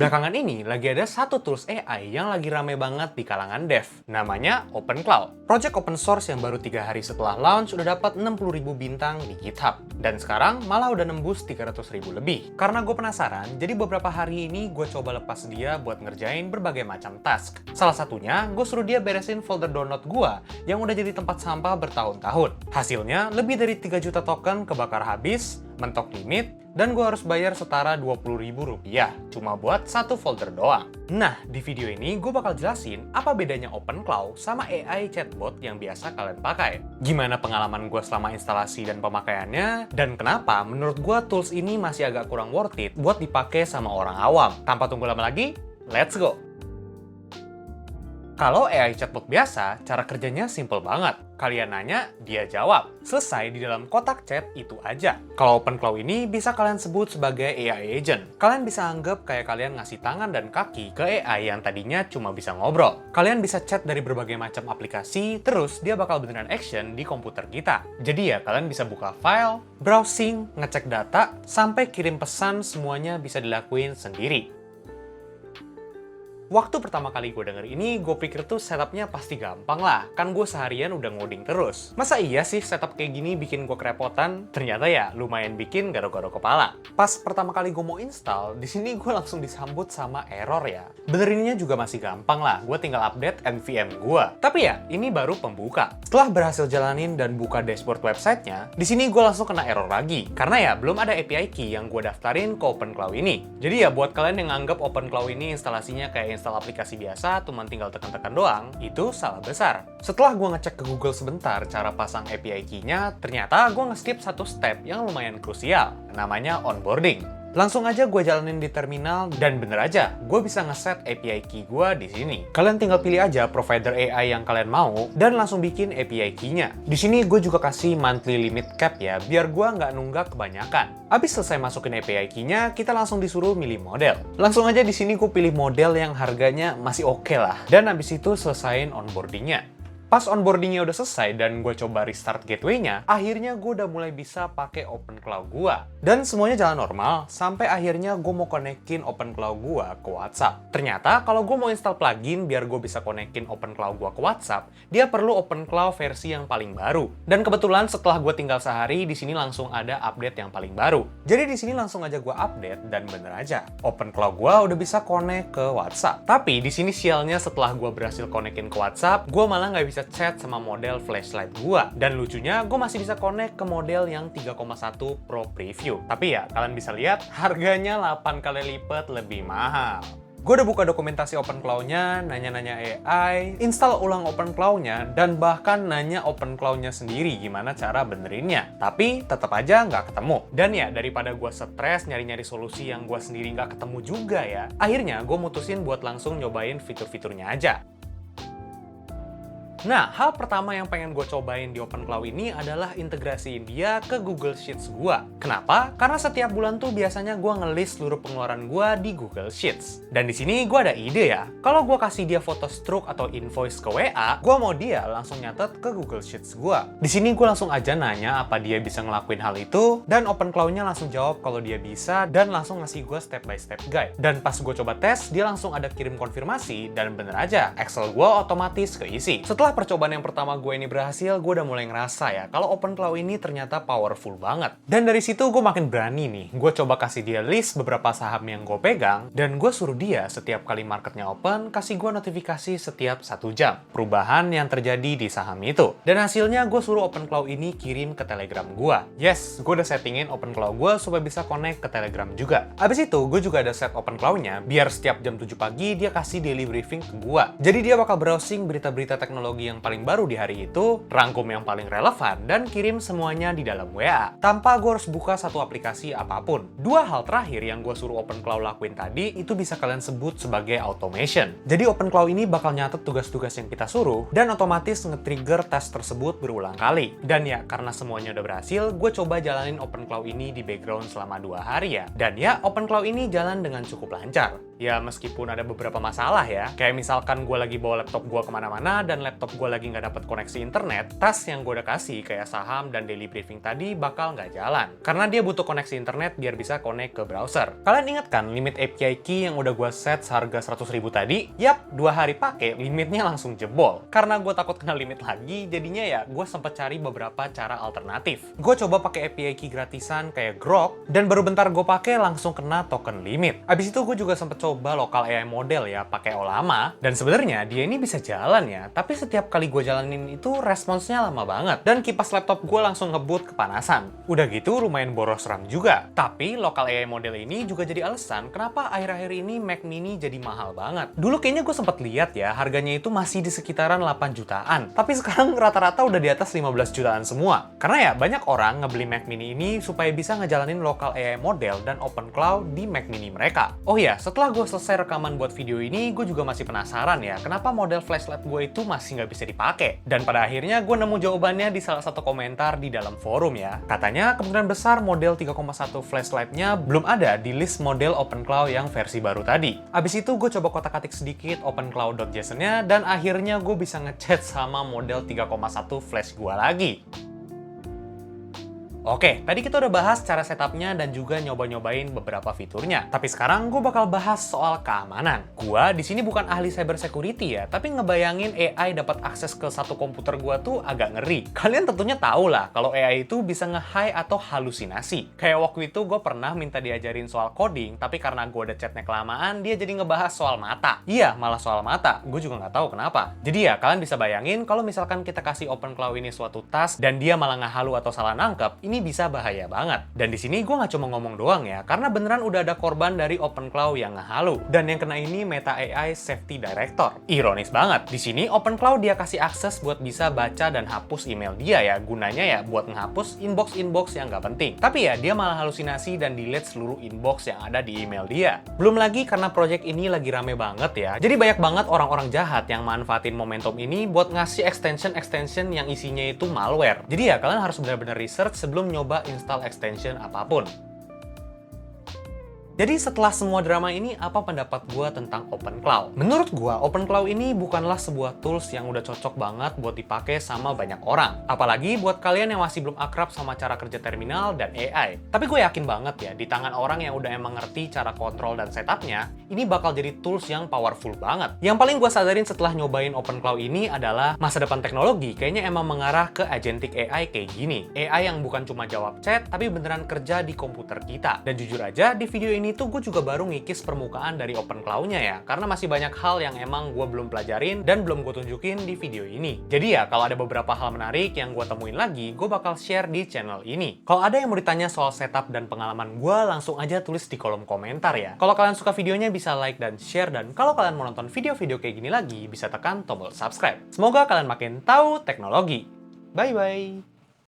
Belakangan ini lagi ada satu tools AI yang lagi rame banget di kalangan dev. Namanya OpenCloud. Project open source yang baru 3 hari setelah launch udah dapat 60.000 bintang di GitHub. Dan sekarang malah udah nembus 300.000 lebih. Karena gue penasaran, jadi beberapa hari ini gue coba lepas dia buat ngerjain berbagai macam task. Salah satunya, gue suruh dia beresin folder download gue yang udah jadi tempat sampah bertahun-tahun. Hasilnya, lebih dari 3 juta token kebakar habis, mentok limit, dan gue harus bayar setara Rp20.000 cuma buat satu folder doang. Nah, di video ini gue bakal jelasin apa bedanya OpenCloud sama AI chatbot yang biasa kalian pakai. Gimana pengalaman gue selama instalasi dan pemakaiannya, dan kenapa menurut gue tools ini masih agak kurang worth it buat dipakai sama orang awam. Tanpa tunggu lama lagi, let's go! Kalau AI chatbot biasa, cara kerjanya simple banget. Kalian nanya, dia jawab. Selesai di dalam kotak chat itu aja. Kalau OpenCloud ini bisa kalian sebut sebagai AI agent. Kalian bisa anggap kayak kalian ngasih tangan dan kaki ke AI yang tadinya cuma bisa ngobrol. Kalian bisa chat dari berbagai macam aplikasi, terus dia bakal beneran action di komputer kita. Jadi ya, kalian bisa buka file, browsing, ngecek data, sampai kirim pesan semuanya bisa dilakuin sendiri. Waktu pertama kali gue denger ini, gue pikir tuh setupnya pasti gampang lah. Kan gue seharian udah ngoding terus. Masa iya sih setup kayak gini bikin gue kerepotan? Ternyata ya lumayan bikin garuk-garuk kepala. Pas pertama kali gue mau install, di sini gue langsung disambut sama error ya. Benerinnya juga masih gampang lah. Gue tinggal update NVM gue. Tapi ya, ini baru pembuka. Setelah berhasil jalanin dan buka dashboard websitenya, di sini gue langsung kena error lagi. Karena ya belum ada API key yang gue daftarin ke OpenCloud ini. Jadi ya buat kalian yang nganggap OpenCloud ini instalasinya kayak install aplikasi biasa, cuman tinggal tekan-tekan doang, itu salah besar. Setelah gue ngecek ke Google sebentar cara pasang API key-nya, ternyata gue nge-skip satu step yang lumayan krusial, namanya onboarding. Langsung aja gue jalanin di terminal, dan bener aja, gue bisa ngeset API key gue di sini. Kalian tinggal pilih aja provider AI yang kalian mau, dan langsung bikin API key-nya. Di sini gue juga kasih monthly limit cap ya, biar gue nggak nunggak kebanyakan. Abis selesai masukin API key-nya, kita langsung disuruh milih model. Langsung aja di sini gue pilih model yang harganya masih oke lah. Dan abis itu selesain onboarding-nya. Pas onboardingnya udah selesai dan gue coba restart gateway-nya, akhirnya gue udah mulai bisa pakai OpenCloud gue. Dan semuanya jalan normal, sampai akhirnya gue mau konekin OpenCloud gue ke WhatsApp. Ternyata kalau gue mau install plugin biar gue bisa konekin OpenCloud gue ke WhatsApp, dia perlu OpenCloud versi yang paling baru. Dan kebetulan setelah gue tinggal sehari, di sini langsung ada update yang paling baru. Jadi di sini langsung aja gue update dan bener aja, OpenCloud gue udah bisa connect ke WhatsApp. Tapi di sini sialnya setelah gue berhasil konekin ke WhatsApp, gue malah nggak bisa chat sama model flashlight gua. Dan lucunya, gue masih bisa connect ke model yang 3,1 Pro Preview. Tapi ya, kalian bisa lihat harganya 8 kali lipat lebih mahal. Gue udah buka dokumentasi OpenCloud-nya, nanya-nanya AI, install ulang OpenCloud-nya, dan bahkan nanya OpenCloud-nya sendiri gimana cara benerinnya. Tapi tetap aja nggak ketemu. Dan ya, daripada gue stres nyari-nyari solusi yang gue sendiri nggak ketemu juga ya, akhirnya gue mutusin buat langsung nyobain fitur-fiturnya aja. Nah, hal pertama yang pengen gue cobain di OpenCloud ini adalah integrasiin dia ke Google Sheets gue. Kenapa? Karena setiap bulan tuh biasanya gue nge-list seluruh pengeluaran gue di Google Sheets. Dan di sini gue ada ide ya. Kalau gue kasih dia foto stroke atau invoice ke WA, gue mau dia langsung nyatet ke Google Sheets gue. Di sini gue langsung aja nanya apa dia bisa ngelakuin hal itu, dan OpenCloud-nya langsung jawab kalau dia bisa, dan langsung ngasih gue step by step guide. Dan pas gue coba tes, dia langsung ada kirim konfirmasi, dan bener aja, Excel gue otomatis keisi. Setelah percobaan yang pertama gue ini berhasil, gue udah mulai ngerasa ya kalau OpenCloud ini ternyata powerful banget. Dan dari situ gue makin berani nih. Gue coba kasih dia list beberapa saham yang gue pegang, dan gue suruh dia setiap kali marketnya open, kasih gue notifikasi setiap 1 jam perubahan yang terjadi di saham itu. Dan hasilnya gue suruh OpenCloud ini kirim ke Telegram gue. Yes, gue udah settingin OpenCloud gue supaya bisa connect ke Telegram juga. Abis itu, gue juga ada set OpenCloud-nya biar setiap jam 7 pagi dia kasih daily briefing ke gue. Jadi dia bakal browsing berita-berita teknologi yang paling baru di hari itu, rangkum yang paling relevan, dan kirim semuanya di dalam WA. Tanpa gue harus buka satu aplikasi apapun. Dua hal terakhir yang gue suruh OpenCloud lakuin tadi, itu bisa kalian sebut sebagai automation. Jadi OpenCloud ini bakal nyatet tugas-tugas yang kita suruh, dan otomatis nge-trigger tes tersebut berulang kali. Dan ya, karena semuanya udah berhasil, gue coba jalanin OpenCloud ini di background selama 2 hari ya. Dan ya, OpenCloud ini jalan dengan cukup lancar. Ya meskipun ada beberapa masalah ya, kayak misalkan gue lagi bawa laptop gue kemana-mana dan laptop gue lagi nggak dapat koneksi internet, task yang gue udah kasih kayak saham dan daily briefing tadi bakal nggak jalan. Karena dia butuh koneksi internet biar bisa connect ke browser. Kalian ingat kan limit API key yang udah gue set seharga 100.000 tadi? Yap, 2 hari pakai limitnya langsung jebol. Karena gue takut kena limit lagi, jadinya ya gue sempet cari beberapa cara alternatif. Gue coba pakai API key gratisan kayak Grok, dan baru bentar gue pakai langsung kena token limit. Abis itu gue juga sempet coba lokal AI model ya pakai Ollama, dan sebenarnya dia ini bisa jalan ya, tapi setiap kali gue jalanin itu responsnya lama banget, dan kipas laptop gue langsung ngebut kepanasan. Udah gitu lumayan boros RAM juga. Tapi lokal AI model ini juga jadi alasan kenapa akhir-akhir ini Mac Mini jadi mahal banget. Dulu kayaknya gue sempet lihat ya, harganya itu masih di sekitaran 8 jutaan, tapi sekarang rata-rata udah di atas 15 jutaan semua. Karena ya banyak orang ngebeli Mac Mini ini supaya bisa ngejalanin lokal AI model dan open cloud di Mac Mini mereka. Oh ya, setelah gue selesai rekaman buat video ini, gue juga masih penasaran ya, kenapa model flashlight gue itu masih nggak bisa dipakai. Dan pada akhirnya gue nemu jawabannya di salah satu komentar di dalam forum ya. Katanya kemungkinan besar model 3,1 flashlight-nya belum ada di list model OpenCloud yang versi baru tadi. Abis itu gue coba kotak-katik sedikit OpenCloud.json-nya dan akhirnya gue bisa ngechat sama model 3,1 flash gue lagi. Oke, tadi kita udah bahas cara setupnya dan juga nyoba-nyobain beberapa fiturnya. Tapi sekarang gue bakal bahas soal keamanan. Gua di sini bukan ahli cyber security ya, tapi ngebayangin AI dapat akses ke satu komputer gua tuh agak ngeri. Kalian tentunya tahu lah kalau AI itu bisa nge-high atau halusinasi. Kayak waktu itu gue pernah minta diajarin soal coding, tapi karena gue udah chatnya kelamaan, dia jadi ngebahas soal mata. Iya, malah soal mata. Gue juga nggak tahu kenapa. Jadi ya, kalian bisa bayangin kalau misalkan kita kasih OpenCloud ini suatu task dan dia malah ngehalu atau salah nangkep, ini bisa bahaya banget. Dan di sini gue nggak cuma ngomong doang ya, karena beneran udah ada korban dari OpenCloud yang ngehalu. Dan yang kena ini Meta AI Safety Director. Ironis banget, di sini OpenCloud dia kasih akses buat bisa baca dan hapus email dia ya, gunanya ya buat menghapus inbox-inbox yang nggak penting. Tapi ya, dia malah halusinasi dan delete seluruh inbox yang ada di email dia. Belum lagi karena project ini lagi rame banget ya, jadi banyak banget orang-orang jahat yang manfaatin momentum ini buat ngasih extension yang isinya itu malware. Jadi ya, kalian harus benar-benar research sebelum nyoba install extension apapun. Jadi setelah semua drama ini, apa pendapat gue tentang OpenCloud? Menurut gue, OpenCloud ini bukanlah sebuah tools yang udah cocok banget buat dipakai sama banyak orang. Apalagi buat kalian yang masih belum akrab sama cara kerja terminal dan AI. Tapi gue yakin banget ya, di tangan orang yang udah emang ngerti cara kontrol dan setupnya, ini bakal jadi tools yang powerful banget. Yang paling gue sadarin setelah nyobain OpenCloud ini adalah masa depan teknologi kayaknya emang mengarah ke agentic AI kayak gini. AI yang bukan cuma jawab chat, tapi beneran kerja di komputer kita. Dan jujur aja, di video ini tuh gue juga baru ngikis permukaan dari OpenCloud-nya ya, karena masih banyak hal yang emang gue belum pelajarin dan belum gue tunjukin di video ini. Jadi ya, kalau ada beberapa hal menarik yang gue temuin lagi, gue bakal share di channel ini. Kalau ada yang mau ditanya soal setup dan pengalaman gue, langsung aja tulis di kolom komentar ya. Kalau kalian suka videonya bisa like dan share, dan kalau kalian mau nonton video-video kayak gini lagi, bisa tekan tombol subscribe. Semoga kalian makin tahu teknologi. Bye-bye!